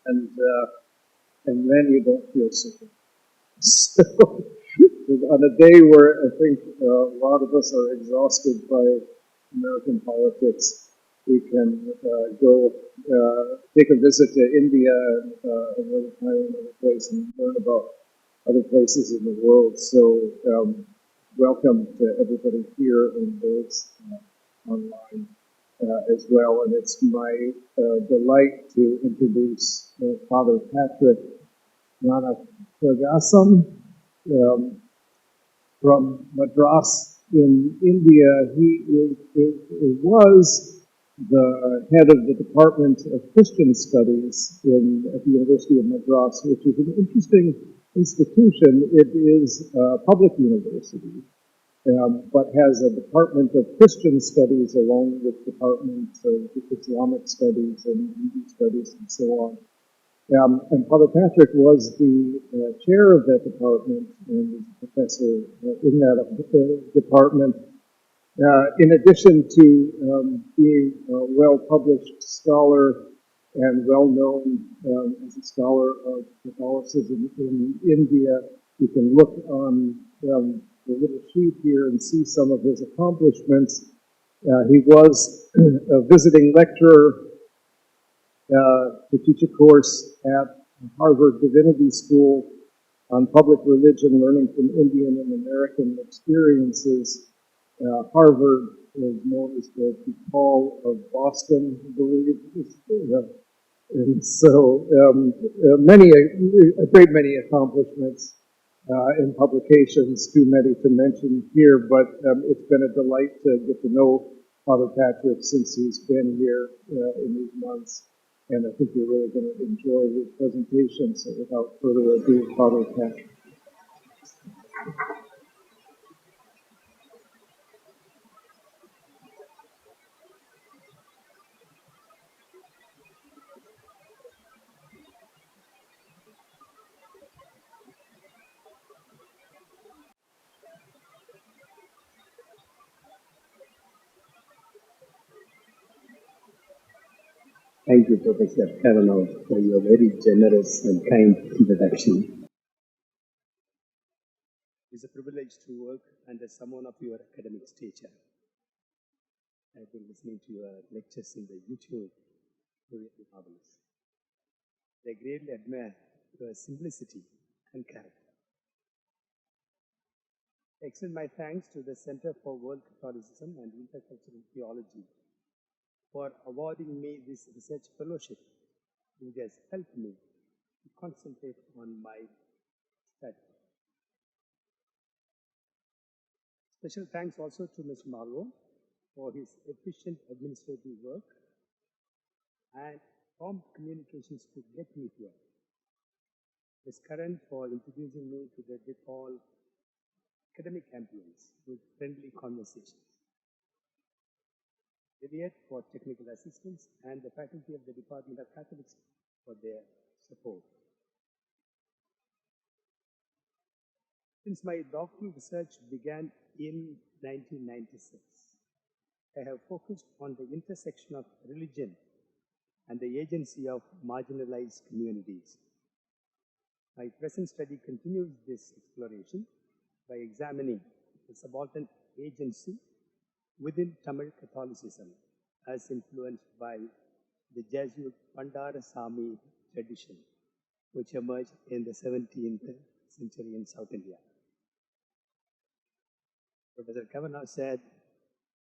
and then you don't feel so good. So, on a day where I think a lot of us are exhausted by American politics, we can go take a visit to India another time, another place, and learn about other places in the world. So, welcome to everybody here and those online as well. And it's my delight to introduce Father Patrick Gnana from Madras in India. He was the head of the Department of Christian Studies at the University of Madras, which is an interesting institution. It is a public university, but has a Department of Christian Studies along with departments of Islamic Studies and Hindu Studies and so on. And Father Patrick was the chair of that department and professor in that department. In addition to being a well-published scholar and well-known as a scholar of Catholicism in India, you can look on the little sheet here and see some of his accomplishments. He was a visiting lecturer to teach a course at Harvard Divinity School on public religion, learning from Indian and American experiences. Harvard is known as the DePaul of Boston, I believe. And so a great many accomplishments in publications, too many to mention here, but it's been a delight to get to know Father Patrick since he's been here in these months. And I think you're really going to enjoy his presentation. So without further ado, Father Patrick. Thank you, Professor Kavanaugh, for your very generous and kind introduction. It's a privilege to work under someone of your academic stature. I've been listening to your lectures in the YouTube. Really marvelous. I greatly admire your simplicity and character. I extend my thanks to the Center for World Catholicism and Intercultural Theology for awarding me this research fellowship, which has helped me to concentrate on my study. Special thanks also to Mr. Marlowe for his efficient administrative work and prompt communications to get me here. Ms. Karan for introducing me to the DePaul academic ambience with friendly conversations. Jesuit for technical assistance, and the faculty of the Department of Catholicism for their support. Since my doctoral research began in 1996, I have focused on the intersection of religion and the agency of marginalized communities. My present study continues this exploration by examining the subaltern agency within Tamil Catholicism as influenced by the Jesuit Pandarasami tradition, which emerged in the 17th century in South India. Professor Kavanaugh said,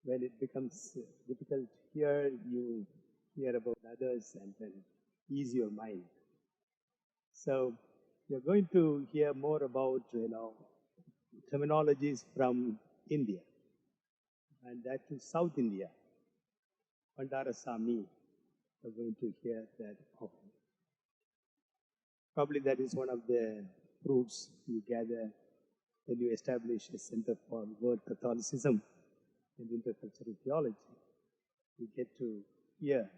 when it becomes difficult here, you hear about others and then ease your mind. So you're going to hear more about, terminologies from India, and that to South India. Pandarasami, you're going to hear that often. Probably that is one of the fruits you gather when you establish a Center for World Catholicism and Intercultural Theology. You get to hear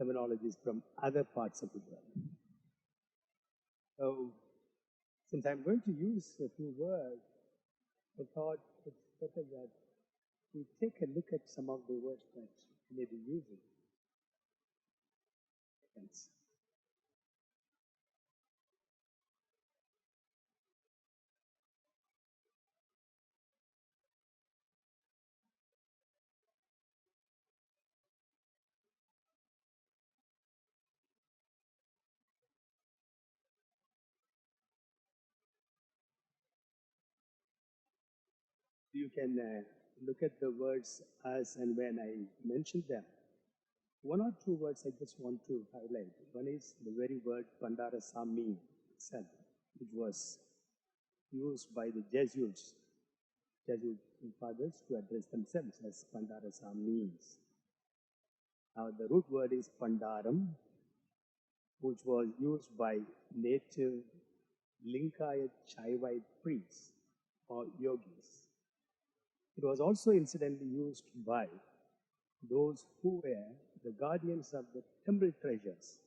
terminologies from other parts of the world. So, since I'm going to use a few words, I thought it's better that we take a look at some of the words that we may be using. You can look at the words as and when I mention them. One or two words I just want to highlight. One is the very word Pandarasami itself, which was used by the Jesuits, Jesuit fathers, to address themselves as Pandarasamis. Now, the root word is Pandaram, which was used by native Linkayat Shaivite priests or Yogis. It was also incidentally used by those who were the guardians of the temple treasures.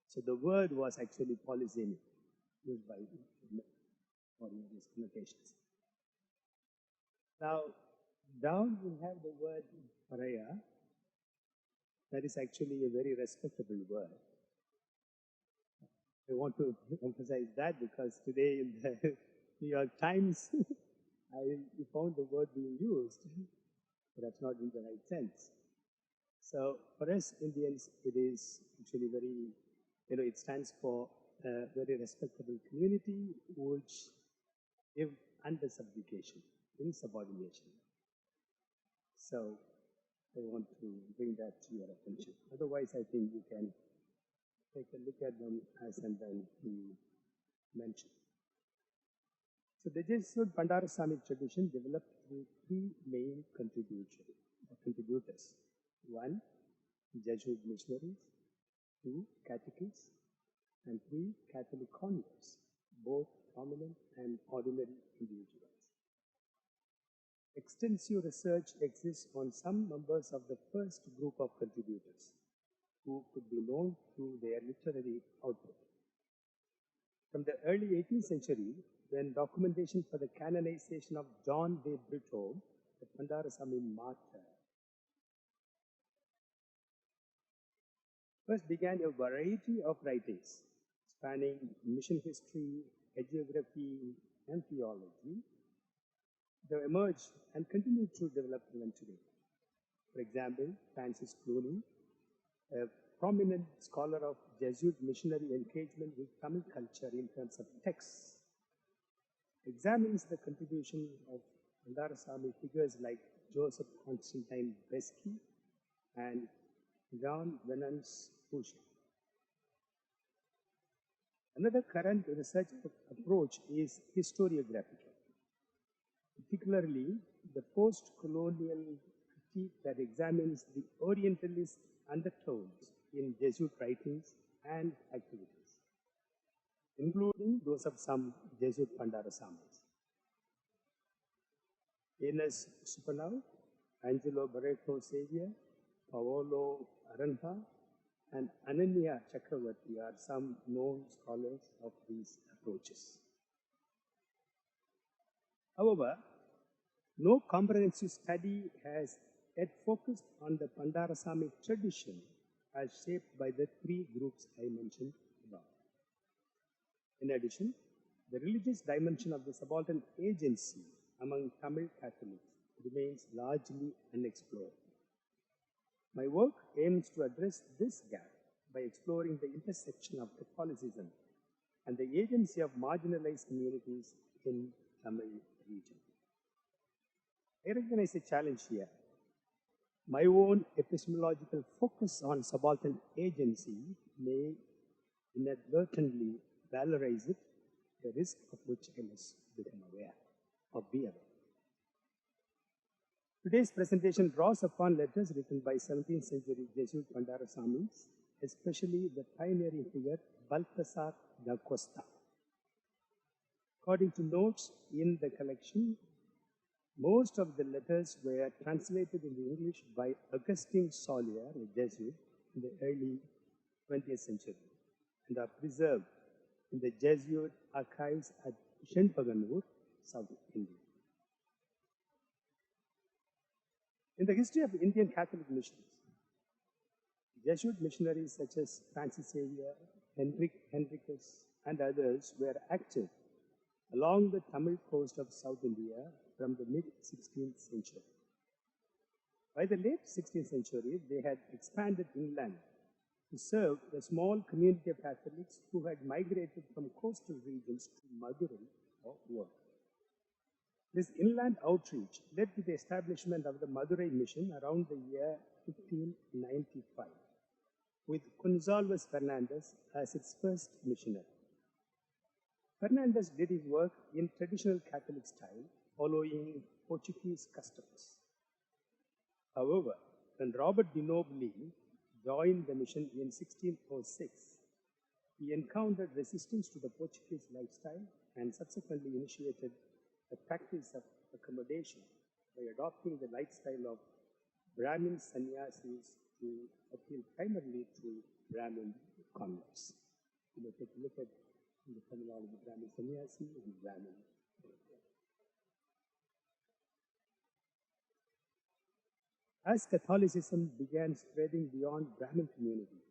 So the word was actually polysemic, used by for these connotations. Now, down we have the word paraya. That is actually a very respectable word. I want to emphasize that because today in the New York Times, I found the word being used, but that's not in the right sense. So for us Indians, it is actually very, it stands for a very respectable community which live under subjugation, insubordination. So I want to bring that to your attention. Otherwise, I think you can take a look at them as and when we mention. So the Jesuit Pandarasami tradition developed through three main contributors. One, Jesuit missionaries. Two, catechists. And three, Catholic converts, both prominent and ordinary individuals. Extensive research exists on some members of the first group of contributors who could be known through their literary output. From the early 18th century, when documentation for the canonization of John de Brito, the Pandarasami martyr, first began a variety of writings spanning mission history, hagiography, and theology. They emerged and continue to develop even today. For example, Francis Clooney, a prominent scholar of Jesuit missionary engagement with Tamil culture in terms of texts, examines the contribution of Pandarasami figures like Joseph Constantine Besky and John Venance Pusha. Another current research approach is historiographical, particularly the post-colonial critique that examines the Orientalist undertones in Jesuit writings and activities, including those of some Jesuit Pandarasamis. Ines Supernau, Angelo Barreto Xavier, Paolo Aranha, and Ananya Chakravarti are some known scholars of these approaches. However, no comprehensive study has yet focused on the Pandarasami tradition as shaped by the three groups I mentioned above. In addition, the religious dimension of the subaltern agency among Tamil Catholics remains largely unexplored. My work aims to address this gap by exploring the intersection of Catholicism and the agency of marginalized communities in Tamil region. I recognize a challenge here. My own epistemological focus on subaltern agency may inadvertently valorize it, a risk of which I must become aware or be aware. Today's presentation draws upon letters written by 17th century Jesuit Pandarasamis, especially the pioneering figure Balthasar da Costa. According to notes in the collection, most of the letters were translated into English by Augustine Solier, a Jesuit, in the early 20th century and are preserved in the Jesuit archives at Shenpaganur, South India. In the history of Indian Catholic missions, Jesuit missionaries such as Francis Xavier, Henricus, and others were active along the Tamil coast of South India from the mid-16th century. By the late 16th century, they had expanded inland to serve a small community of Catholics who had migrated from coastal regions to Madurai for work. This inland outreach led to the establishment of the Madurai mission around the year 1595, with Gonzalves Fernandez as its first missionary. Fernandez did his work in traditional Catholic style, following Portuguese customs. However, when Robert de Noble joined the mission in 1606, he encountered resistance to the Portuguese lifestyle and subsequently initiated the practice of accommodation by adopting the lifestyle of Brahmin sannyasis to appeal primarily to Brahmin converts. You may take a look at the terminology Brahmin sannyasi and Brahmin. As Catholicism began spreading beyond Brahmin communities,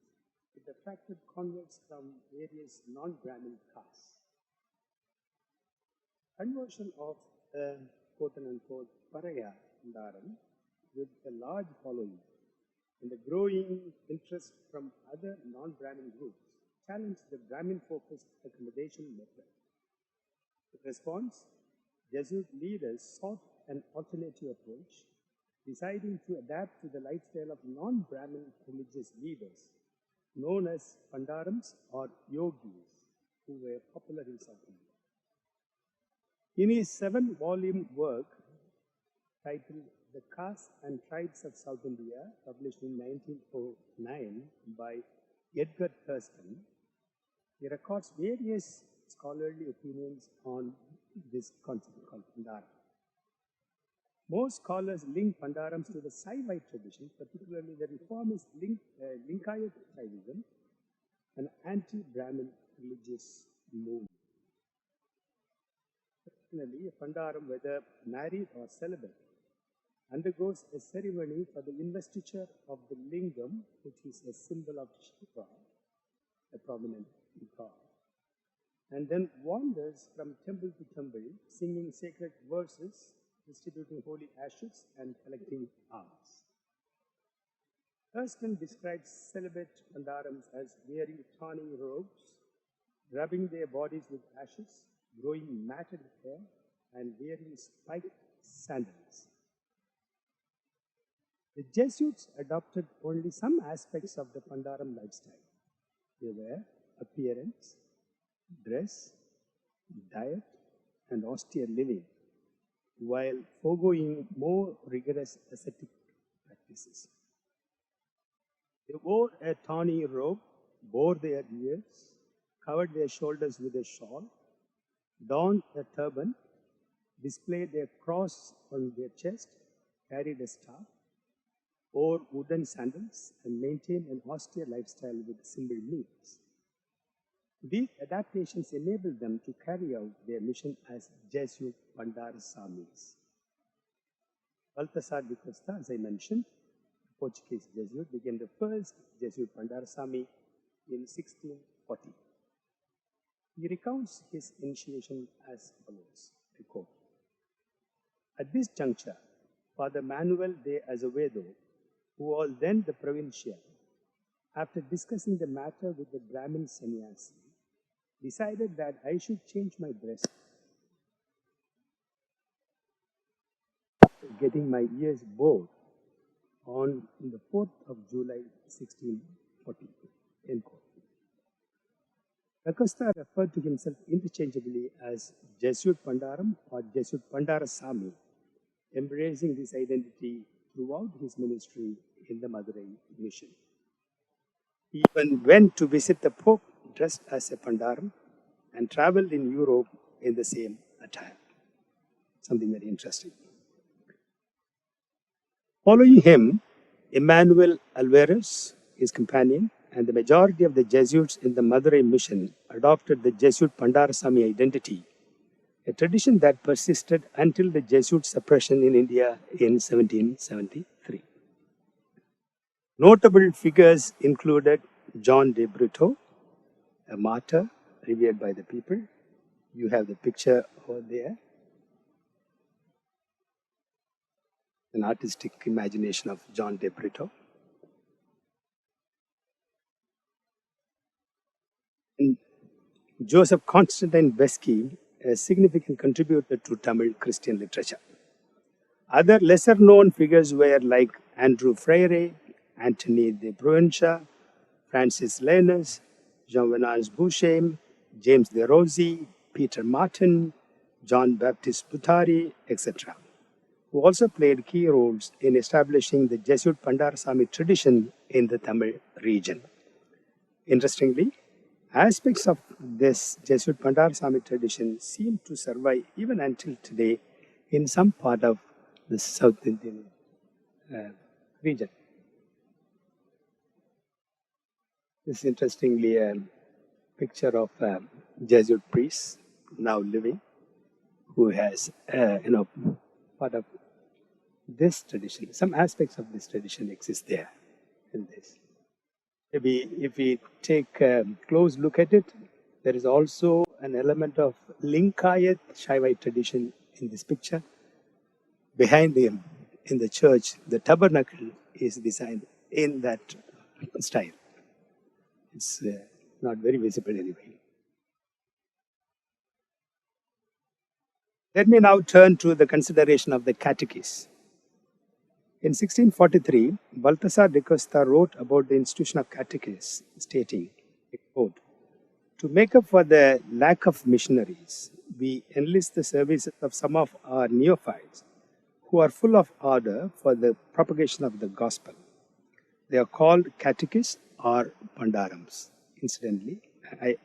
it attracted converts from various non-Brahmin castes. Conversion of a quote-unquote Paraya Pandaram with a large following and the growing interest from other non-Brahmin groups challenged the Brahmin-focused accommodation method. In response, Jesuit leaders sought an alternative approach, deciding to adapt to the lifestyle of non-Brahmin religious leaders, known as Pandarams or Yogis, who were popular in South India. In his 7-volume work titled The Castes and Tribes of South India, published in 1909 by Edgar Thurston, he records various scholarly opinions on this concept called Pandara. Most scholars link Pandarams to the Saivite tradition, particularly the reformist Linkayat Shaivism, an anti-Brahmin religious movement. Personally, a Pandaram, whether married or celibate, undergoes a ceremony for the investiture of the lingam, which is a symbol of Shiva, a prominent god, and then wanders from temple to temple, singing sacred verses, distributing holy ashes, and collecting alms. Thurston describes celibate Pandarams as wearing tawny robes, rubbing their bodies with ashes, growing matted hair, and wearing spiked sandals. The Jesuits adopted only some aspects of the Pandaram lifestyle. They were appearance, dress, diet, and austere living, while foregoing more rigorous ascetic practices. They wore a tawny robe, bore their ears, covered their shoulders with a shawl, donned a turban, displayed their cross on their chest, carried a staff, wore wooden sandals, and maintained an austere lifestyle with simple meals. These adaptations enabled them to carry out their mission as Jesuit Pandarasamis. Balthasar da Costa, as I mentioned, a Portuguese Jesuit, became the first Jesuit Pandarasami in 1640. He recounts his initiation as follows, I quote, "At this juncture, Father Manuel de Azevedo, who was then the provincial, after discussing the matter with the Brahmin sannyasi, decided that I should change my dress, getting my ears bored on the 4th of July 1640. End quote. Da Costa referred to himself interchangeably as Jesuit Pandaram or Jesuit Pandarasami, embracing this identity throughout his ministry in the Madurai mission. He even went to visit the Pope dressed as a Pandaram and traveled in Europe in the same attire. Something very interesting. Following him, Emmanuel Alvarez, his companion, and the majority of the Jesuits in the Madurai mission adopted the Jesuit Pandarasami identity, a tradition that persisted until the Jesuit suppression in India in 1773. Notable figures included John de Brito, a martyr revered by the people. You have the picture over there. An artistic imagination of John de Brito. And Joseph Constantine Besky, a significant contributor to Tamil Christian literature. Other lesser known figures were like Andrew Freire, Anthony de Provença, Francis Lenus, Jean-Venance Bouchem, James de Rossi, Peter Martin, John Baptist Butari, etc., who also played key roles in establishing the Jesuit Pandarasami tradition in the Tamil region. Interestingly, aspects of this Jesuit Pandarasami tradition seem to survive even until today in some part of the South Indian region. This is interestingly a picture of a Jesuit priest now living, who has, part of this tradition. Some aspects of this tradition exist there in this. Maybe if we take a close look at it, there is also an element of Linkayat Shaivite tradition in this picture. Behind him in the church, the tabernacle is designed in that style. It's not very visible anyway. Let me now turn to the consideration of the catechist. In 1643, Balthasar da Costa wrote about the institution of catechists, stating, quote, "To make up for the lack of missionaries, we enlist the services of some of our neophytes who are full of ardor for the propagation of the gospel. They are called catechists or Pandarams." Incidentally,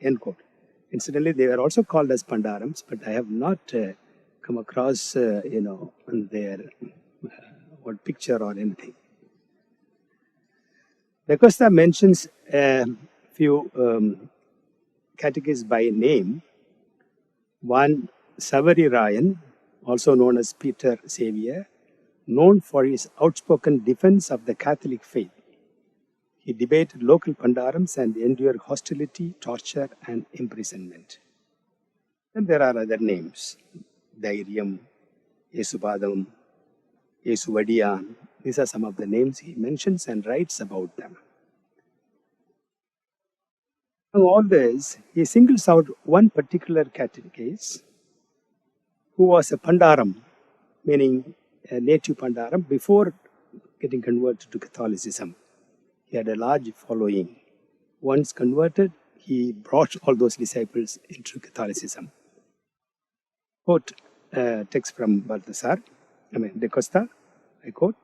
end quote. Incidentally, they were also called as Pandarams, but I have not come across, their picture or anything. Da Costa mentions a few catechists by name. One, Savary Ryan, also known as Peter Xavier, known for his outspoken defense of the Catholic faith. He debated local Pandarams and endured hostility, torture, and imprisonment. And there are other names, Dairiam, Yesupadam, Yesuvadiyan. These are some of the names he mentions and writes about them. Among all this, he singles out one particular catechist who was a Pandaram, meaning a native Pandaram, before getting converted to Catholicism. He had a large following. Once converted, he brought all those disciples into Catholicism. Quote text from Da Costa, I quote,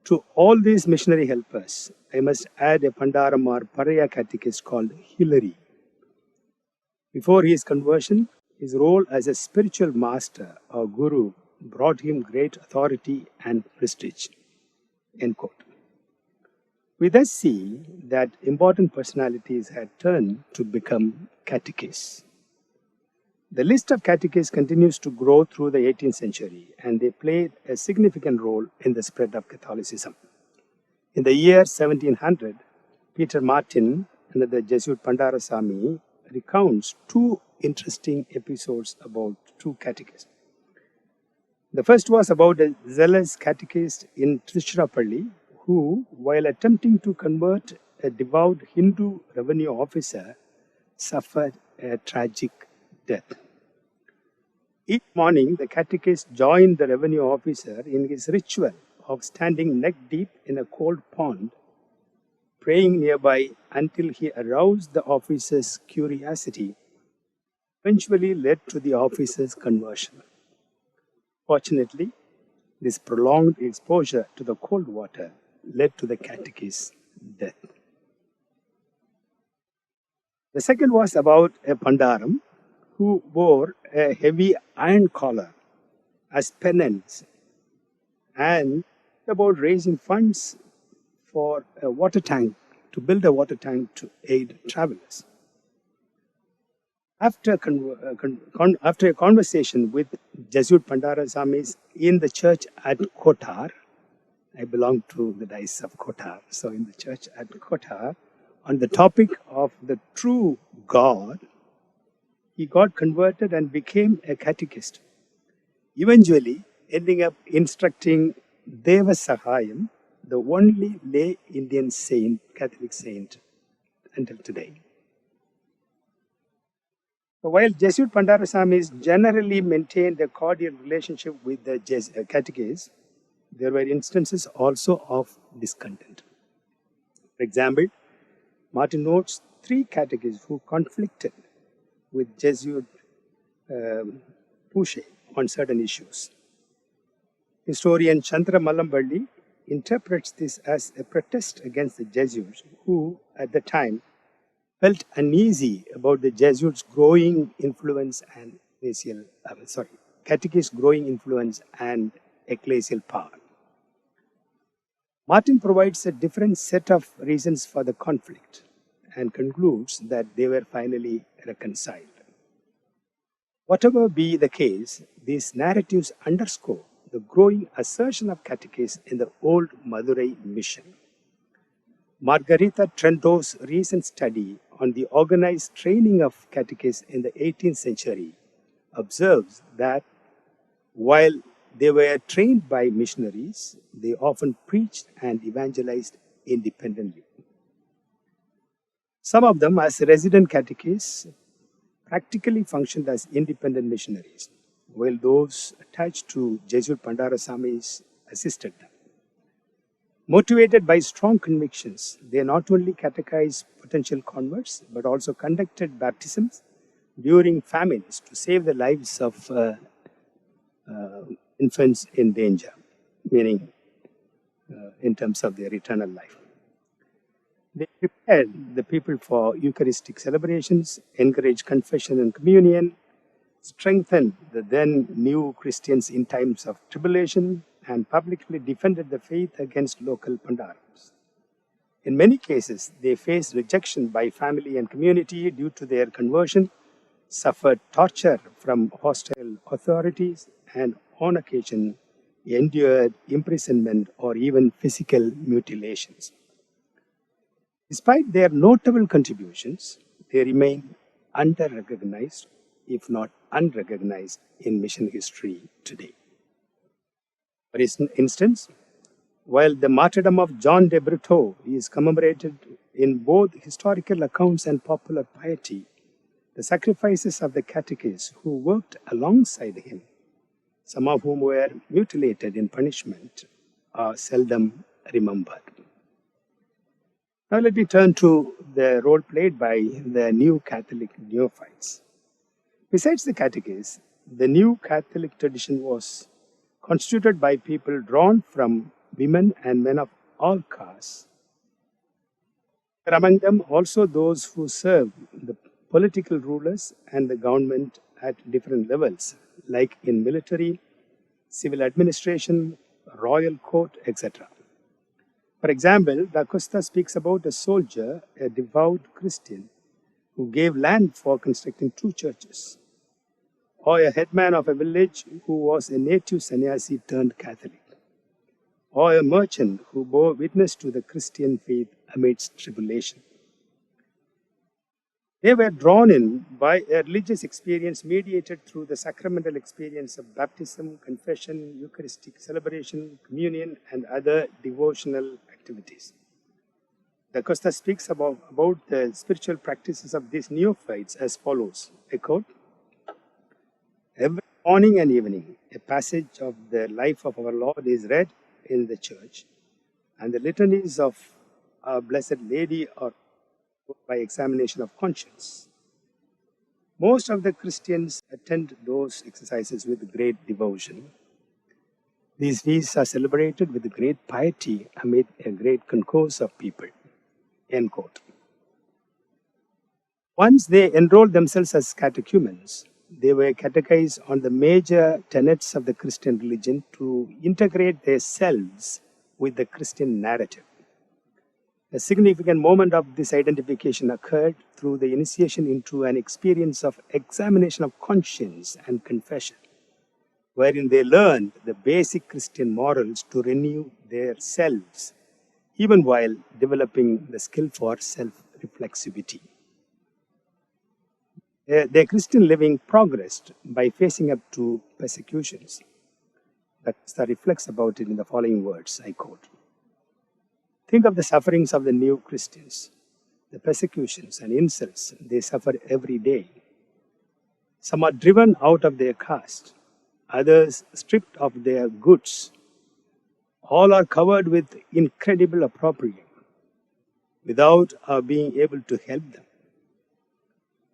"To all these missionary helpers, I must add a Pandaram or Paraya catechist called Hilary. Before his conversion, his role as a spiritual master or guru brought him great authority and prestige." End quote. We thus see that important personalities had turned to become catechists. The list of catechists continues to grow through the 18th century, and they played a significant role in the spread of Catholicism. In the year 1700, Peter Martin, another Jesuit Pandarasami, recounts two interesting episodes about two catechists. The first was about a zealous catechist in Tiruchirappalli who, while attempting to convert a devout Hindu revenue officer, suffered a tragic death. Each morning, the catechist joined the revenue officer in his ritual of standing neck deep in a cold pond, praying nearby until he aroused the officer's curiosity, eventually led to the officer's conversion. Fortunately, this prolonged exposure to the cold water led to the catechist's death. The second was about a Pandaram who wore a heavy iron collar as penance and about raising funds for a water tank, to build a water tank to aid travelers. After a conversation with Jesuit Pandarasamis in the church at Kotar, I belong to the Diocese of Kotar, so in the church at Kotar, on the topic of the true God, he got converted and became a catechist, eventually ending up instructing Deva Sahayam, the only lay Indian saint, Catholic saint, until today. So while Jesuit Pandarasamis generally maintained a cordial relationship with the catechists, there were instances also of discontent. For example, Martin notes 3 catechists who conflicted with Jesuit Pushe on certain issues. Historian Chandra Mallamballi interprets this as a protest against the Jesuits, who at the time felt uneasy about the Jesuits' growing influence and catechists' growing influence and ecclesial power. Martin provides a different set of reasons for the conflict and concludes that they were finally reconciled. Whatever be the case, these narratives underscore the growing assertion of catechists in the old Madurai mission. Margarita Trento's recent study on the organized training of catechists in the 18th century observes that while they were trained by missionaries, they often preached and evangelized independently. Some of them, as resident catechists, practically functioned as independent missionaries, while those attached to Jesuit Pandarasamis assisted them. Motivated by strong convictions, they not only catechized potential converts, but also conducted baptisms during famines to save the lives of infants in danger, meaning in terms of their eternal life. They prepared the people for Eucharistic celebrations, encouraged confession and communion, strengthened the then new Christians in times of tribulation, and publicly defended the faith against local Pandarams. In many cases, they faced rejection by family and community due to their conversion, suffered torture from hostile authorities, and on occasion endured imprisonment or even physical mutilations. Despite their notable contributions, they remain under-recognized, if not unrecognized, in mission history today. For instance, while the martyrdom of John de Brito is commemorated in both historical accounts and popular piety, the sacrifices of the catechists who worked alongside him, some of whom were mutilated in punishment, are seldom remembered. Now let me turn to the role played by the new Catholic neophytes. Besides the catechists, the new Catholic tradition was constituted by people drawn from women and men of all castes. There are among them also those who served the political rulers and the government at different levels, like in military, civil administration, royal court, etc. For example, Da Costa speaks about a soldier, a devout Christian, who gave land for constructing 2 churches, or a headman of a village who was a native sannyasi turned Catholic, or a merchant who bore witness to the Christian faith amidst tribulation. They were drawn in by a religious experience mediated through the sacramental experience of baptism, confession, Eucharistic celebration, communion, and other devotional activities. Da Costa speaks about the spiritual practices of these neophytes as follows. I quote, "Every morning and evening, a passage of the life of our Lord is read in the church, and the litanies of our Blessed Lady are by examination of conscience. Most of the Christians attend those exercises with great devotion. These feasts are celebrated with great piety amid a great concourse of people." End quote. Once they enrolled themselves as catechumens, they were catechized on the major tenets of the Christian religion to integrate themselves with the Christian narrative. A significant moment of this identification occurred through the initiation into an experience of examination of conscience and confession, wherein they learned the basic Christian morals to renew their selves, even while developing the skill for self-reflexivity. Their Christian living progressed by facing up to persecutions. That reflects about it in the following words, I quote, "Think of the sufferings of the new Christians, the persecutions and insults they suffer every day. Some are driven out of their caste, others stripped of their goods. All are covered with incredible opprobrium without our being able to help them.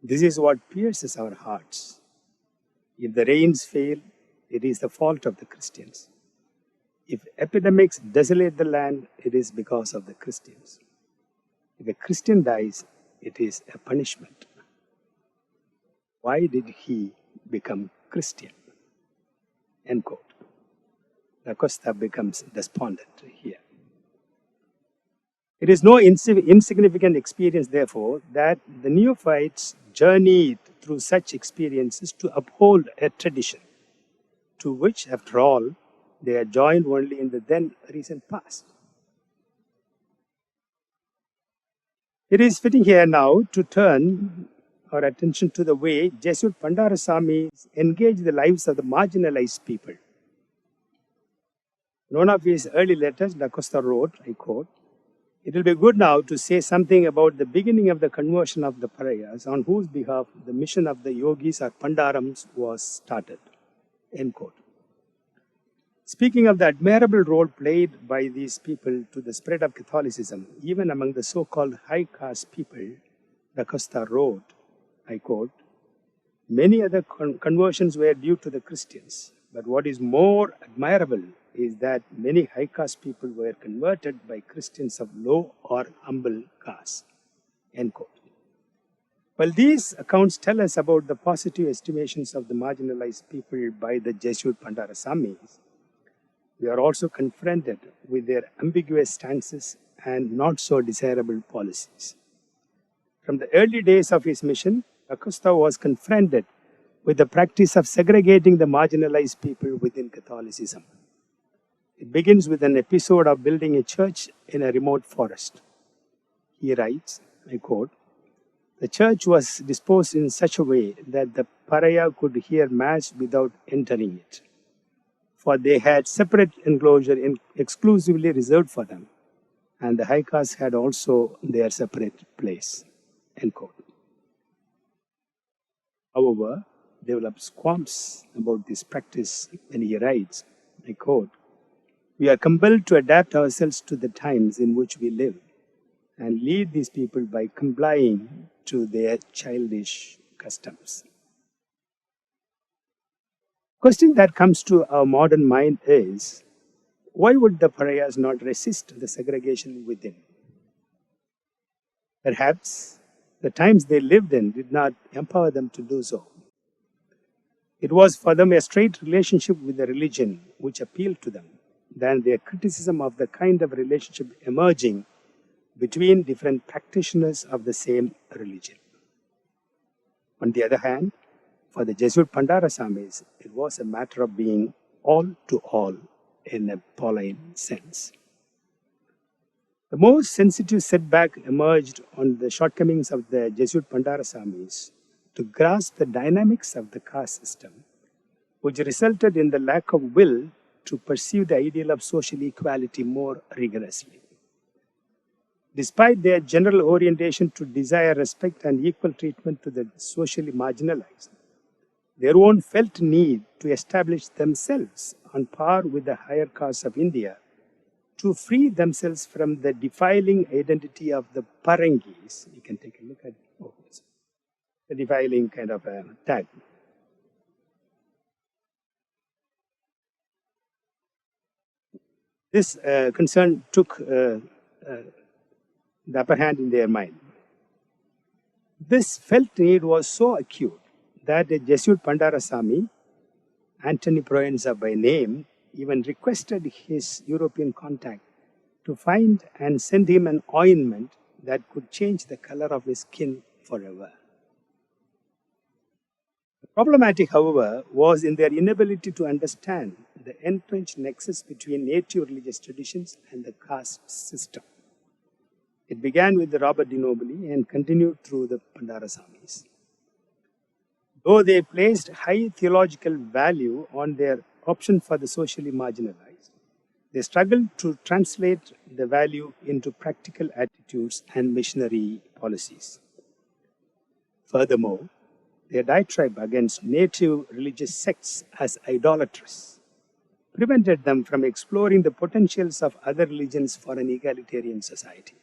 This is what pierces our hearts. If the rains fail, it is the fault of the Christians. If epidemics desolate the land, it is because of the Christians. If a Christian dies, it is a punishment. Why did he become Christian? End quote. Da Costa becomes despondent here. It is no insignificant experience, therefore, that the neophytes journeyed through such experiences to uphold a tradition to which, after all, they are joined only in the then recent past. It is fitting here now to turn our attention to the way Jesuit Pandarasamis engage the lives of the marginalized people. In one of his early letters, Da Costa wrote, I quote, "It will be good now to say something about the beginning of the conversion of the pariahs on whose behalf the mission of the Yogis or Pandarams was started." End quote. Speaking of the admirable role played by these people to the spread of Catholicism, even among the so-called high-caste people, Da Costa wrote, I quote, "Many other conversions were due to the Christians, but what is more admirable is that many high-caste people were converted by Christians of low or humble caste." End quote. Well, these accounts tell us about the positive estimations of the marginalized people by the Jesuit Pandarasamis. We are also confronted with their ambiguous stances and not so desirable policies. From the early days of his mission, Da Costa was confronted with the practice of segregating the marginalized people within Catholicism. It begins with an episode of building a church in a remote forest. He writes, I quote, "The church was disposed in such a way that the pariah could hear Mass without entering it, for they had separate enclosure exclusively reserved for them, and the high caste had also their separate place." End quote. However, develops qualms about this practice when he writes, I quote, "We are compelled to adapt ourselves to the times in which we live and lead these people by complying to their childish customs." Question that comes to our modern mind is, why would the pariahs not resist the segregation within? Perhaps the times they lived in did not empower them to do so. It was for them a straight relationship with the religion which appealed to them, than their criticism of the kind of relationship emerging between different practitioners of the same religion. On the other hand, for the Jesuit Pandarasamis, it was a matter of being all to all in a Pauline sense. The most sensitive setback emerged on the shortcomings of the Jesuit Pandarasamis to grasp the dynamics of the caste system, which resulted in the lack of will to pursue the ideal of social equality more rigorously. Despite their general orientation to desire respect and equal treatment to the socially marginalized, their own felt need to establish themselves on par with the higher castes of India, to free themselves from the defiling identity of the Parangis. You can take a look at the defiling kind of tag. This concern took the upper hand in their mind. This felt need was so acute that a Jesuit Pandarasami, Antony Proenza by name, even requested his European contact to find and send him an ointment that could change the color of his skin forever. The problematic, however, was in their inability to understand the entrenched nexus between native religious traditions and the caste system. It began with the Robert de Nobili and continued through the Pandarasamis. Though they placed high theological value on their option for the socially marginalized, they struggled to translate the value into practical attitudes and missionary policies. Furthermore, Their diatribe against native religious sects as idolatrous prevented them from exploring the potentials of other religions for an egalitarian society.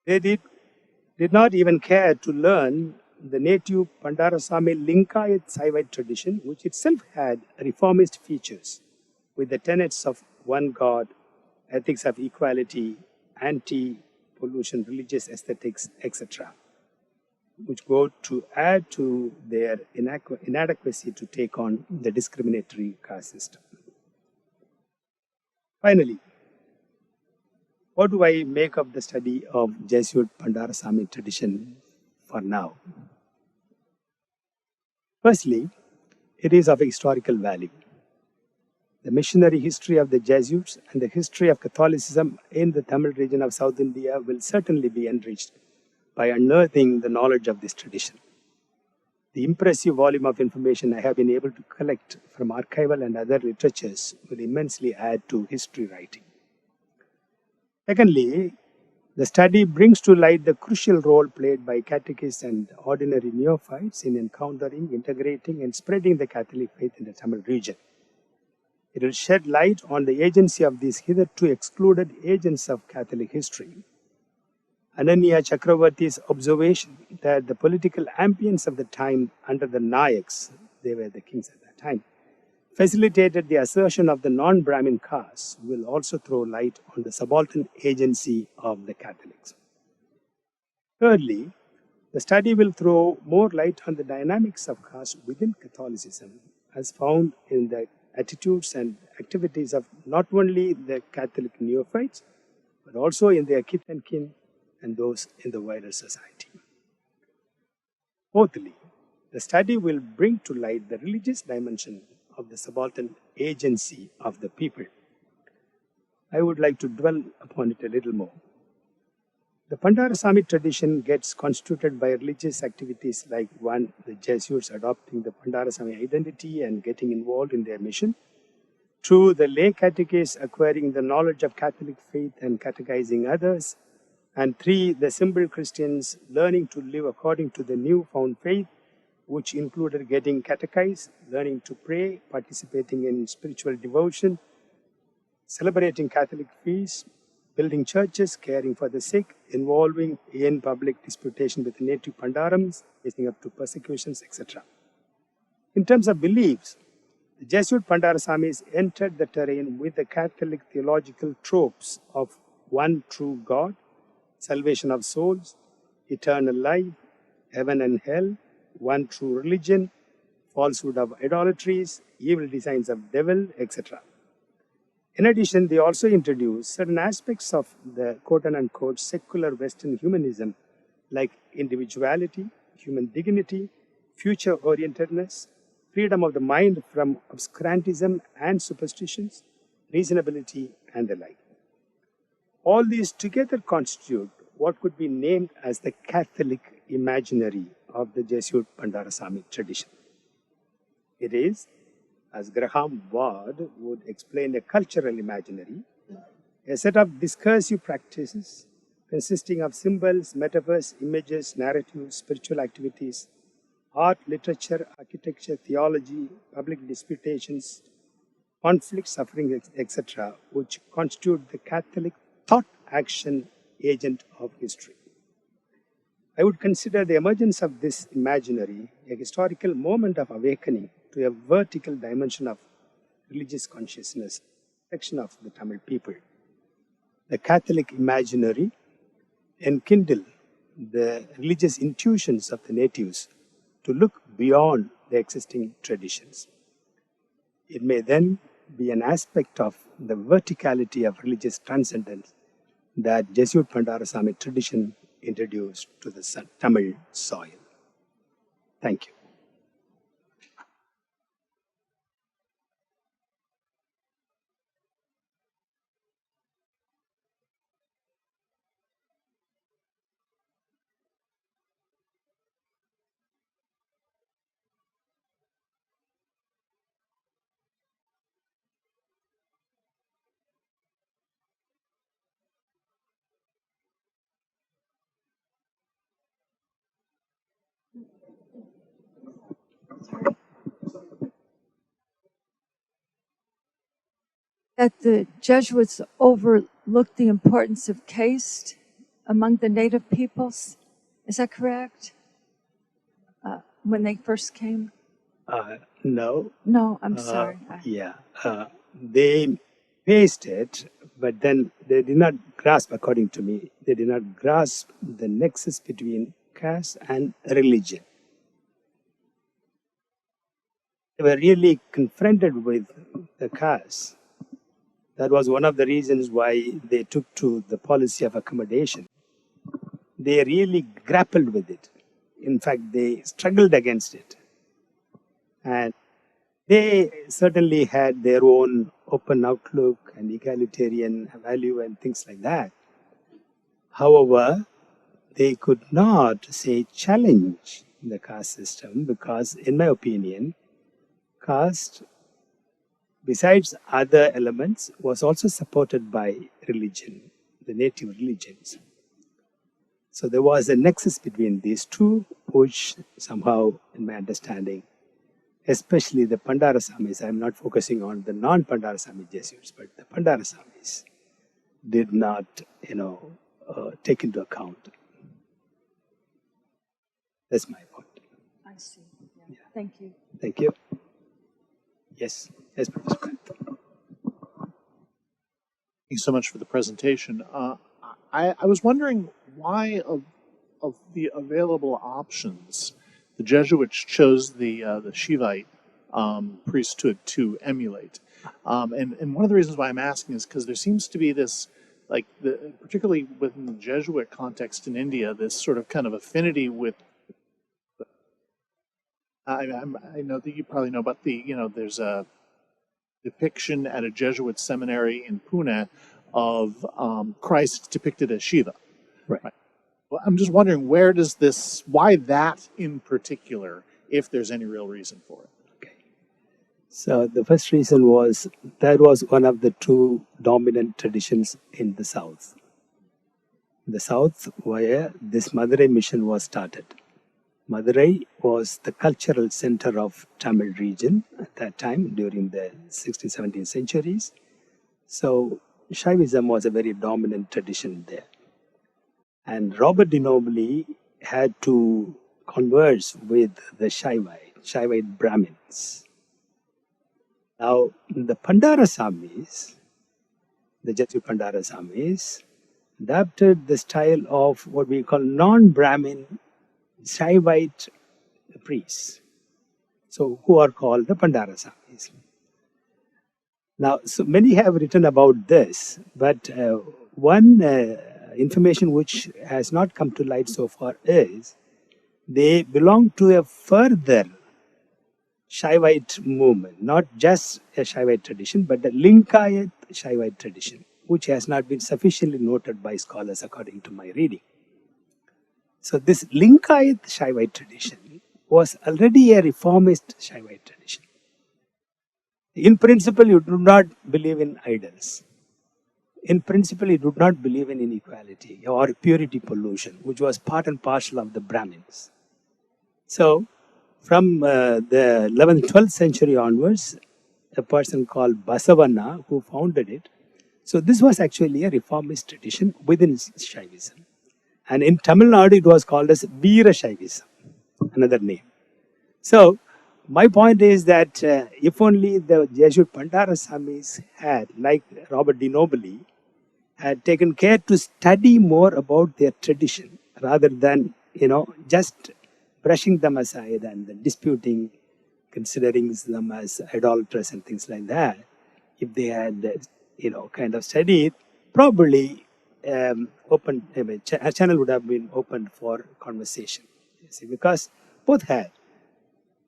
They did not even care to learn the native Pandarasami Linkayat Saivite tradition, which itself had reformist features with the tenets of one God, ethics of equality, anti-pollution, religious aesthetics, etc., which go to add to their inadequacy to take on the discriminatory caste system. Finally, what do I make of the study of Jesuit Pandarasami tradition for now? Firstly, it is of historical value. The missionary history of the Jesuits and the history of Catholicism in the Tamil region of South India will certainly be enriched by unearthing the knowledge of this tradition. The impressive volume of information I have been able to collect from archival and other literatures will immensely add to history writing. Secondly, the study brings to light the crucial role played by catechists and ordinary neophytes in encountering, integrating, and spreading the Catholic faith in the Tamil region. It will shed light on the agency of these hitherto excluded agents of Catholic history. Ananya Chakravarti's observation that the political ambience of the time under the Nayaks, they were the kings at that time, facilitated the assertion of the non-Brahmin caste will also throw light on the subaltern agency of the Catholics. Thirdly, the study will throw more light on the dynamics of caste within Catholicism as found in the attitudes and activities of not only the Catholic neophytes, but also in their kith and kin and those in the wider society. Fourthly, the study will bring to light the religious dimension of the subaltern agency of the people. I would like to dwell upon it a little more. The Pandarasami tradition gets constituted by religious activities like one, the Jesuits adopting the Pandarasami identity and getting involved in their mission. Two, the lay catechists acquiring the knowledge of Catholic faith and catechizing others. And three, the simple Christians learning to live according to the newfound faith, which included getting catechized, learning to pray, participating in spiritual devotion, celebrating Catholic feasts, building churches, caring for the sick, involving in public disputation with native Pandarams, facing up to persecutions, etc. In terms of beliefs, the Jesuit Pandarasamis entered the terrain with the Catholic theological tropes of one true God, salvation of souls, eternal life, heaven and hell, one true religion, falsehood of idolatries, evil designs of devil, etc. In addition, they also introduced certain aspects of the quote-unquote secular Western humanism like individuality, human dignity, future-orientedness, freedom of the mind from obscurantism and superstitions, reasonability, and the like. All these together constitute what could be named as the Catholic imaginary of the Jesuit Pandarasami tradition. It is, as Graham Ward would explain, a cultural imaginary, a set of discursive practices consisting of symbols, metaphors, images, narratives, spiritual activities, art, literature, architecture, theology, public disputations, conflict, suffering, etc., which constitute the Catholic thought action agent of history. I would consider the emergence of this imaginary a historical moment of awakening to a vertical dimension of religious consciousness, section of the Tamil people. The Catholic imaginary enkindle the religious intuitions of the natives to look beyond the existing traditions. It may then be an aspect of the verticality of religious transcendence that Jesuit Pandarasami tradition introduced to the Tamil soil. Thank you. that the Jesuits overlooked the importance of caste among the native peoples. Is that correct? When they first came? No. No, I'm sorry. Yeah. They faced it, but then they did not grasp, according to me, they did not grasp the nexus between caste and religion. They were really confronted with the caste. That was one of the reasons why they took to the policy of accommodation. They really grappled with it. In fact, they struggled against it. And they certainly had their own open outlook and egalitarian value and things like that. However, they could not, say, challenge the caste system because, in my opinion, caste, besides other elements, was also supported by religion, the native religions. So there was a nexus between these two, which somehow, in my understanding, especially the Pandarasamis, I'm not focusing on the non-Pandarasami Jesuits, but the Pandarasamis did not, take into account. That's my point. I see. Yeah. Thank you. Thank you. Yes, Professor Grant. Thank you so much for the presentation. I was wondering why of the available options, the Jesuits chose the Shivite priesthood to emulate. And one of the reasons why I'm asking is because there seems to be this, particularly within the Jesuit context in India, this sort of kind of affinity with. I know that you probably know about there's a depiction at a Jesuit seminary in Pune of Christ depicted as Shiva. Right. Well, I'm just wondering, why that in particular, if there's any real reason for it? Okay. So the first reason was that was one of the two dominant traditions in the South. The South, where this Madurai mission was started. Madurai was the cultural center of Tamil region at that time during the 16th, 17th centuries. So Shaivism was a very dominant tradition there. And Robert de Nobili had to converse with the Shaivite Brahmins. Now, the Pandarasamis, the Jesuit Pandarasamis, adapted the style of what we call non-Brahmin Shaivite priests, so who are called the Pandarasamis. Now, so many have written about this, but one information which has not come to light so far is they belong to a further Shaivite movement, not just a Shaivite tradition, but the Linkayat Shaivite tradition, which has not been sufficiently noted by scholars according to my reading. So this Linkayat Shaivite tradition was already a reformist Shaivite tradition. In principle, you do not believe in idols. In principle, you do not believe in inequality or purity pollution, which was part and parcel of the Brahmins. So, from the 11th, 12th century onwards, a person called Basavana, who founded it. So this was actually a reformist tradition within Shaivism. And in Tamil Nadu, it was called as Veera Shaivism, another name. So, my point is that if only the Jesuit Pandarasamis had, like Robert de Nobili, had taken care to study more about their tradition rather than, just brushing them aside and then disputing, considering them as idolaters and things like that. If they had, kind of studied, probably a channel would have been opened for conversation. You see, because both had.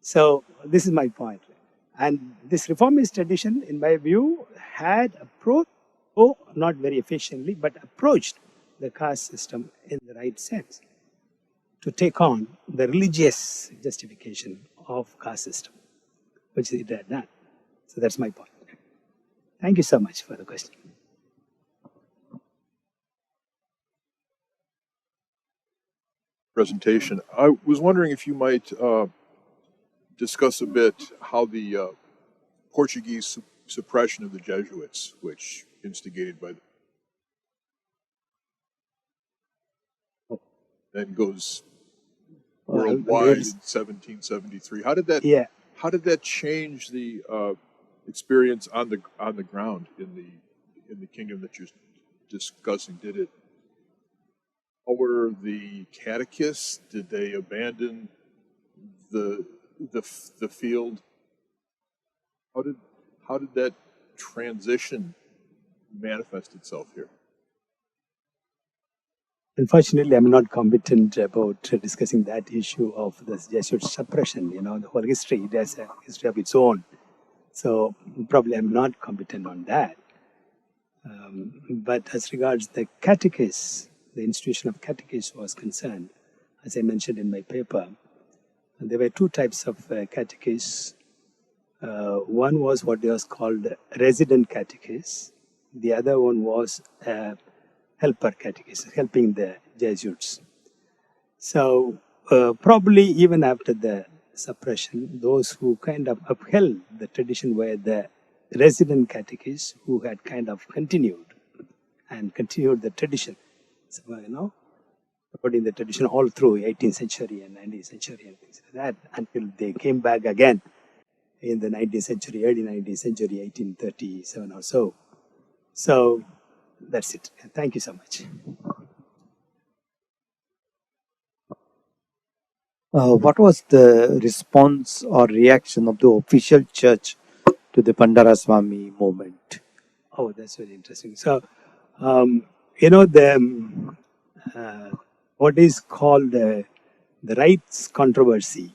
So this is my point. And this reformist tradition, in my view, had approached, not very efficiently, but approached the caste system in the right sense to take on the religious justification of caste system, which it had done. So that's my point. Thank you so much for the question. Presentation. I was wondering if you might discuss a bit how the Portuguese suppression of the Jesuits, which instigated by then goes worldwide in 1773. How did that change the experience on the ground in the kingdom that you're discussing? Did it lower the catechists? Did they abandon the field? How did that transition manifest itself here? Unfortunately, I'm not competent about discussing that issue of the Jesuit suppression. The whole history, it has a history of its own. So probably I'm not competent on that. But as regards the catechists, the institution of catechists was concerned, as I mentioned in my paper, there were two types of catechists. One was what was called resident catechists. The other one was helper catechist, helping the Jesuits. So probably even after the suppression, those who kind of upheld the tradition were the resident catechists who had kind of continued the tradition. So, according to the tradition all through 18th century and 19th century and things like that, until they came back again in the 19th century, early 19th century, 1837 or so. So that's it. Thank you so much. What was the response or reaction of the official church to the Pandarasami movement? Oh, that's very interesting. So, what is called the rights controversy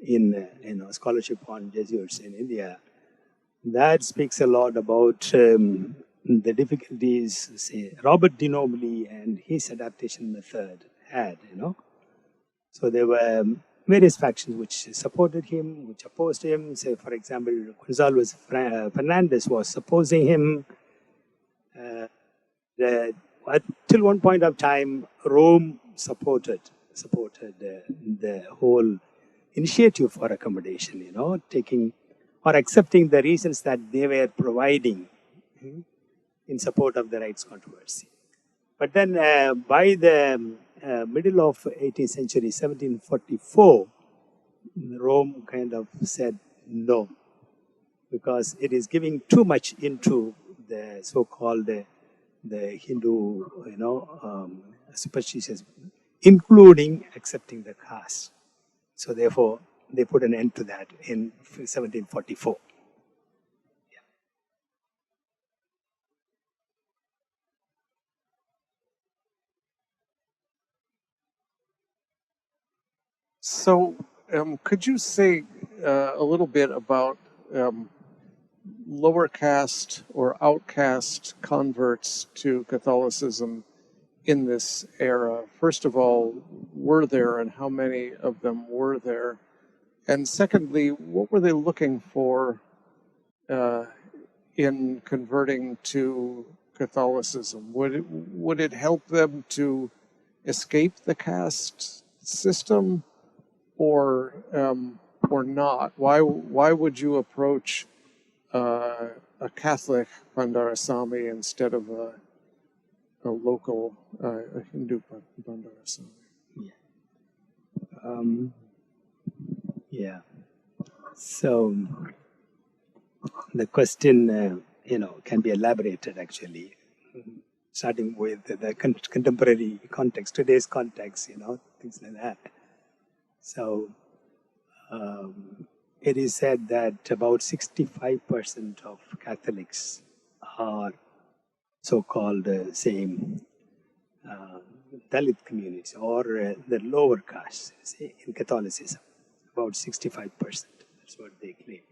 in scholarship on Jesuits in India, that speaks a lot about the difficulties, say, Robert de Nobly and his adaptation method had, So there were various factions which supported him, which opposed him. Say, for example, Gonzalez Fernandez was opposing him. Till one point of time, Rome supported the whole initiative for accommodation, taking or accepting the reasons that they were providing in support of the rights controversy. But then by the middle of 18th century, 1744, Rome kind of said no, because it is giving too much into the so-called the Hindu, superstitious, including accepting the caste. So therefore, they put an end to that in 1744. So, could you say a little bit about lower caste or outcast converts to Catholicism in this era? First of all, were there, and how many of them were there? And secondly, what were they looking for in converting to Catholicism? Would it help them to escape the caste system, or not? Why would you approach a Catholic Pandarasami instead of a local a Hindu Pandarasami? So the question, can be elaborated actually, starting with the contemporary context, today's context, things like that. So it is said that about 65% of Catholics are so-called Dalit communities or the lower caste in Catholicism. About 65%. That's what they claim.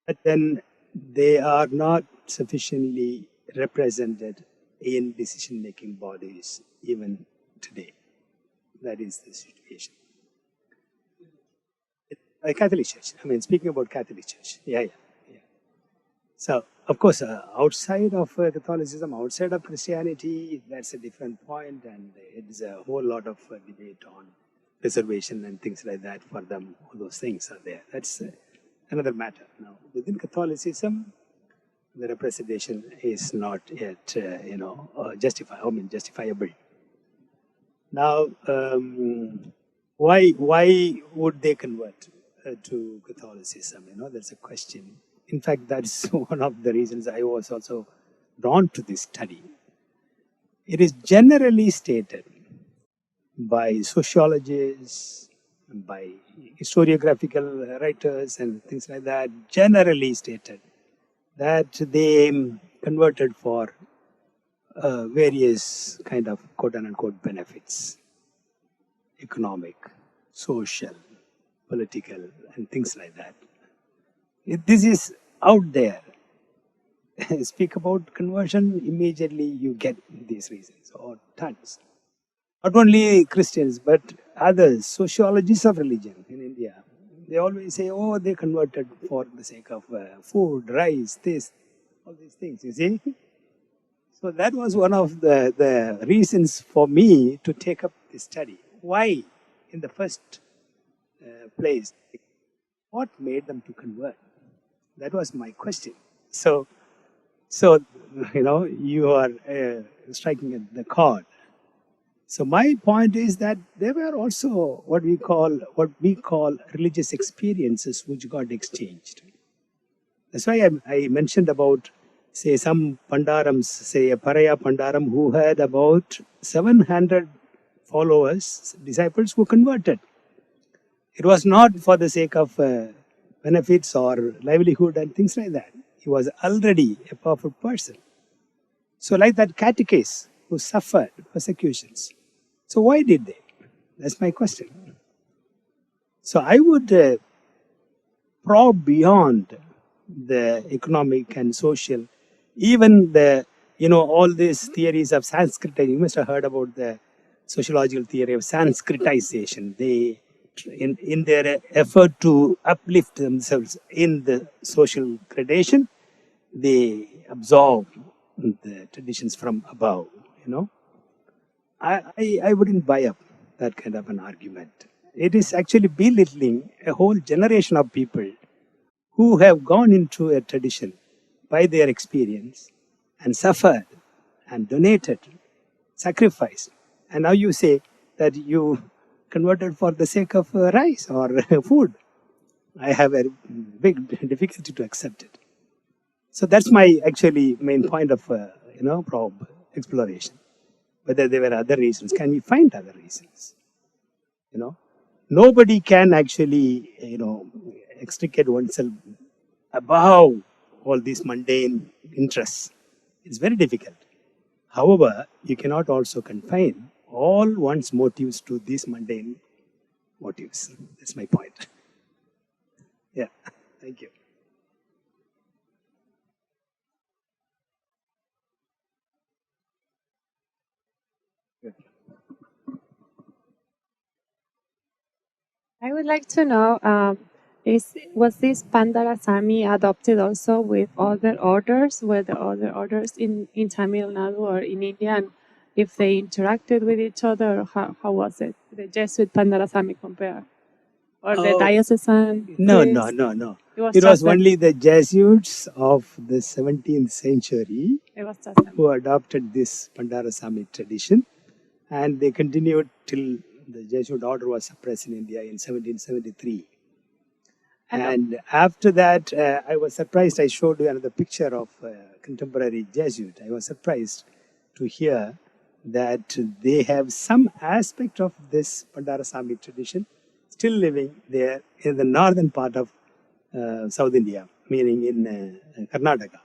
But then they are not sufficiently represented in decision-making bodies even today. That is the situation. Catholic Church. Speaking about Catholic Church. Yeah. So, of course, outside of Catholicism, outside of Christianity, that's a different point, and it is a whole lot of debate on reservation and things like that for them. All those things are there. That's another matter. Now, within Catholicism, the representation is not yet, justifiable. Now, why would they convert to Catholicism? That's a question. In fact, that's one of the reasons I was also drawn to this study. It is generally stated by sociologists, by historiographical writers and things like that, generally stated that they converted for various kind of quote-unquote benefits, economic, social, political, and things like that. If this is out there, speak about conversion, immediately you get these reasons, or tons. Not only Christians, but others, sociologists of religion in India, they always say, oh, they converted for the sake of food, rice, this, all these things, you see. So that was one of the reasons for me to take up this study. Why, in the first place, what made them to convert? That was my question. So you are striking at the chord. So my point is that there were also what we call religious experiences which got exchanged. That's why I mentioned about, say, some Pandarams, say a Paraya Pandaram who had about 700 followers, disciples who converted. It was not for the sake of benefits or livelihood and things like that. He was already a powerful person. So like that catechist who suffered persecutions. So why did they? That's my question. So I would probe beyond the economic and social, even all these theories of Sanskrit. You must have heard about the sociological theory of Sanskritization. They, in their effort to uplift themselves in the social gradation, they absorb the traditions from above, I wouldn't buy up that kind of an argument. It is actually belittling a whole generation of people who have gone into a tradition by their experience and suffered and donated, sacrificed. And now you say that you converted for the sake of rice or food. I have a big difficulty to accept it. So that's my actually main point of probe exploration. Whether there were other reasons, can we find other reasons? Nobody can actually extricate oneself above all these mundane interests. It's very difficult. However, you cannot also confine all one's motives to these mundane motives. That's my point. Yeah, thank you. I would like to know, was this Pandarasami adopted also with other orders? Were the other orders in Tamil Nadu or in India? And if they interacted with each other, or how was it? The Jesuit Pandarasami compare? Or the diocesan? No. It was only the Jesuits of the 17th century who adopted this Pandarasami tradition. And they continued till the Jesuit order was suppressed in India in 1773. And after that, I was surprised. I showed you another picture of contemporary Jesuit. I was surprised to hear that they have some aspect of this Pandarasami tradition still living there in the northern part of South India, meaning in Karnataka.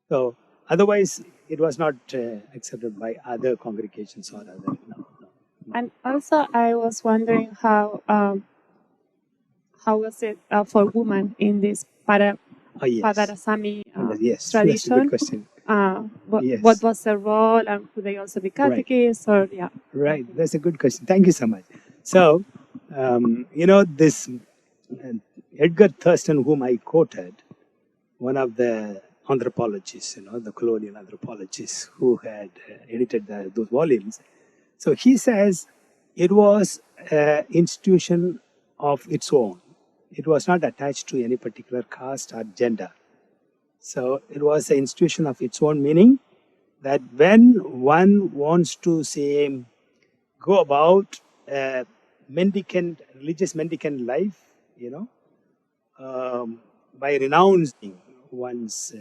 So otherwise, it was not accepted by other congregations or other. No. And also, I was wondering how was it for women in this Pandarasami yes, tradition? that's a good question. What was the role, and could they also be catechists? Right. Right, that's a good question. Thank you so much. So, this Edgar Thurston, whom I quoted, one of the anthropologists, the colonial anthropologists who had edited those volumes. So he says it was an institution of its own. it was not attached to any particular caste or gender. So it was an institution of its own meaning, that when one wants to, say, go about religious mendicant life, by renouncing one's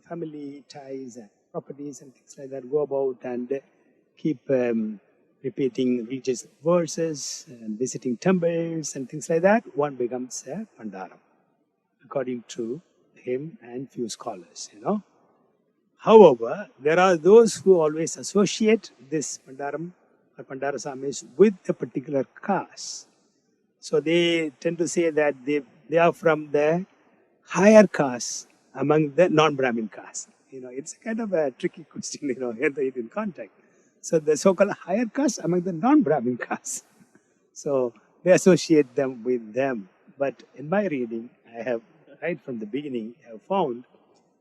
family ties and properties and things like that, go about and keep repeating religious verses and visiting temples and things like that, one becomes a Pandaram, according to him and few scholars, However, there are those who always associate this Pandaram or Pandarasamis with a particular caste. So they tend to say that they are from the higher caste among the non-Brahmin caste. It's a kind of a tricky question, in the Indian context. So the so-called higher caste among the non-Brahmin caste. So they associate them with them. But in my reading, I have, right from the beginning, I have found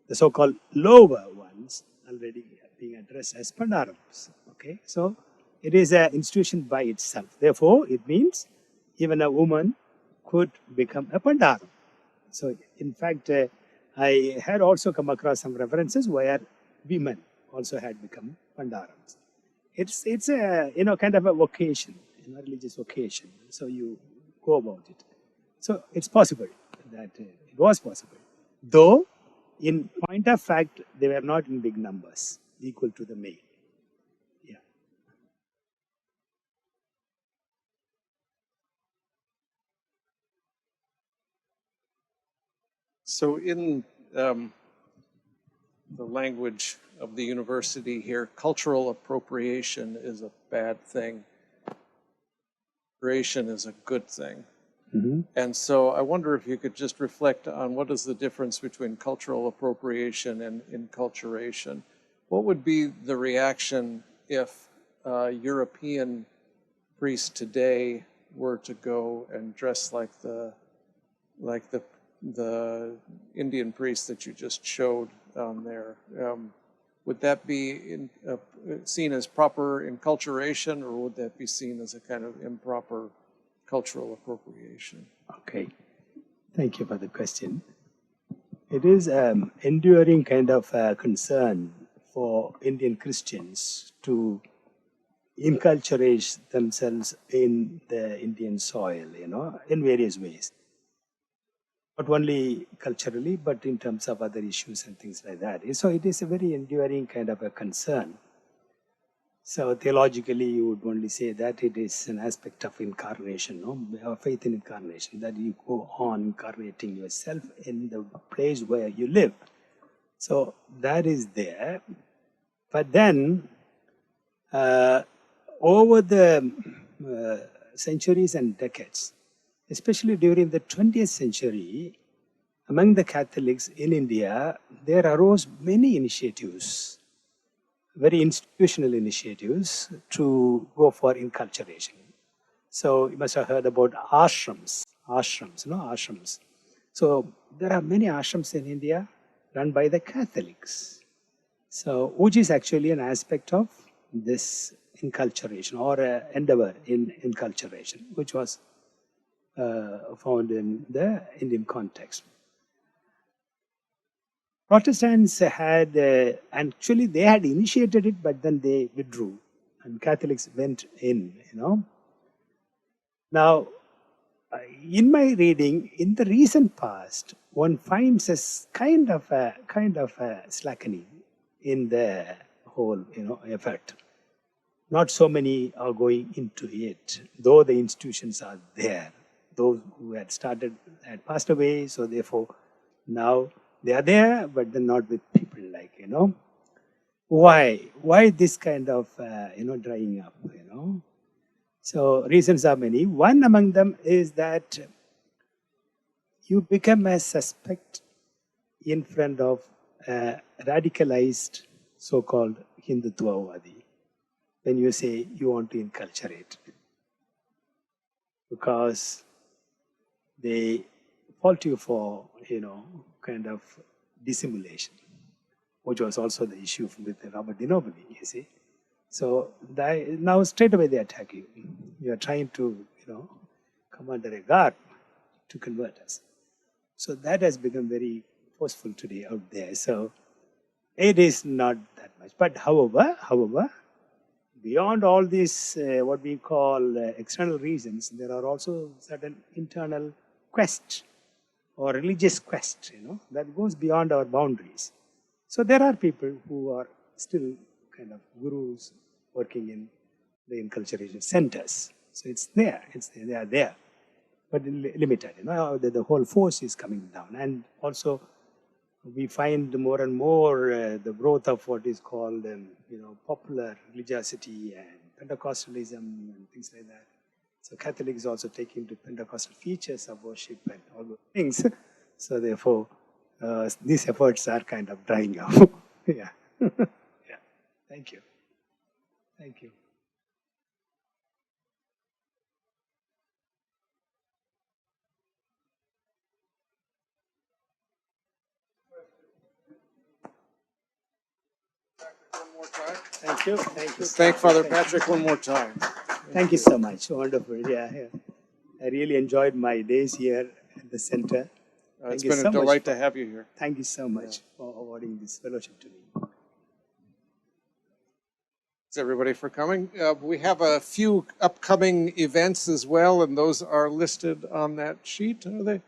the so-called lower ones already being addressed as Pandarams. Okay, so it is an institution by itself. Therefore, it means even a woman could become a Pandaram. So, in fact, I had also come across some references where women also had become Pandarams. It's a kind of a vocation, religious vocation. So you go about it. So it's possible that it was possible, though in point of fact they were not in big numbers equal to the male. Yeah. So in the language of the university here, cultural appropriation is a bad thing. Appropriation is a good thing. Mm-hmm. And so I wonder if you could just reflect on what is the difference between cultural appropriation and enculturation. What would be the reaction if a European priest today were to go and dress like the Indian priest that you just showed on there? Would that be seen as proper enculturation, or would that be seen as a kind of improper cultural appropriation? Okay, thank you for the question. It is an enduring kind of concern for Indian Christians to inculturate themselves in the Indian soil, in various ways. Not only culturally, but in terms of other issues and things like that. So it is a very enduring kind of a concern. So theologically, you would only say that it is an aspect of incarnation, faith in incarnation, that you go on incarnating yourself in the place where you live. So that is there. But then, over the centuries and decades, especially during the 20th century, among the Catholics in India, there arose many initiatives, very institutional initiatives to go for inculturation. So you must have heard about ashrams. So there are many ashrams in India run by the Catholics. So which is actually an aspect of this inculturation or endeavor in inculturation, which was found in the Indian context. Protestants had, actually they had initiated it, but then they withdrew and Catholics went in, Now, in my reading, in the recent past, one finds a kind of a slackening in the whole, effort. Not so many are going into it, though the institutions are there. Those who had started had passed away, so therefore now they are there, but they're not with people Why this kind of, drying up, So reasons are many. One among them is that you become a suspect in front of a radicalized so-called Hindutvavadi when you say you want to inculturate. Because they fault you for, kind of dissimulation, which was also the issue with Robert de Nobili, you see. So now straight away they attack you. You are trying to, come under a guard. to convert us. So that has become very forceful today out there. So it is not that much. But however, beyond all these what we call external reasons, there are also certain internal quest or religious quest, that goes beyond our boundaries. So there are people who are still kind of gurus working in the enculturation centers. So it's there, they are there, but limited. The whole force is coming down, and also we find more and more the growth of what is called, popular religiosity and Pentecostalism and things like that. So Catholics also take into Pentecostal features of worship and all those things. So therefore, these efforts are kind of drying up. Yeah. Yeah. Thank you. Thank you. Thank you. Thank you. Thank Father Patrick one more time. Thank you so much. Wonderful. Yeah. I really enjoyed my days here at the center. It's been a delight to have you here. Thank you so much for awarding this fellowship to me. Thanks everybody for coming. We have a few upcoming events as well, and those are listed on that sheet. Are they?